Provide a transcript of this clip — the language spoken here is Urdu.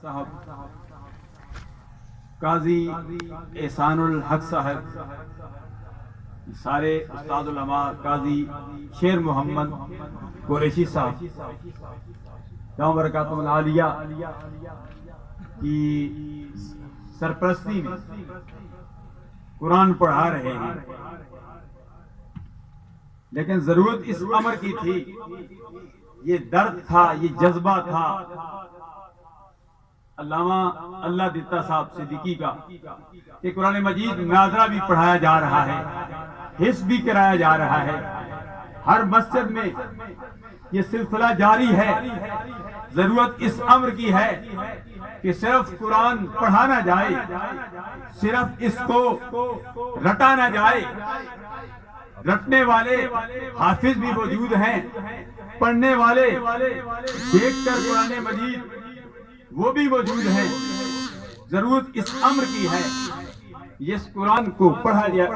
صاحب، قاضی احسان الحق صاحب، سارے استاد علماء، قاضی شیر محمد قریشی صاحب دام برکاتہ العالیہ کی سرپرستی میں قرآن پڑھا رہے ہیں، لیکن ضرورت اس امر کی تھی، یہ درد تھا، یہ جذبہ تھا علامہ اللہ دیتا صاحب صدیقی کا کہ قرآن مجید مناظرہ بھی پڑھایا جا رہا ہے، حفظ بھی کرایا جا رہا ہے، ہر مسجد میں یہ سلسلہ جاری ہے۔ ضرورت اس امر کی ہے کہ صرف قرآن پڑھا نہ جائے، صرف اس کو رٹا نہ جائے، رٹنے والے حافظ بھی موجود ہیں، پڑھنے والے دیکھ کر قرآن مجید وہ بھی موجود ہیں۔ ضرورت اس امر کی ہے، اس قرآن کو پڑھا جائے۔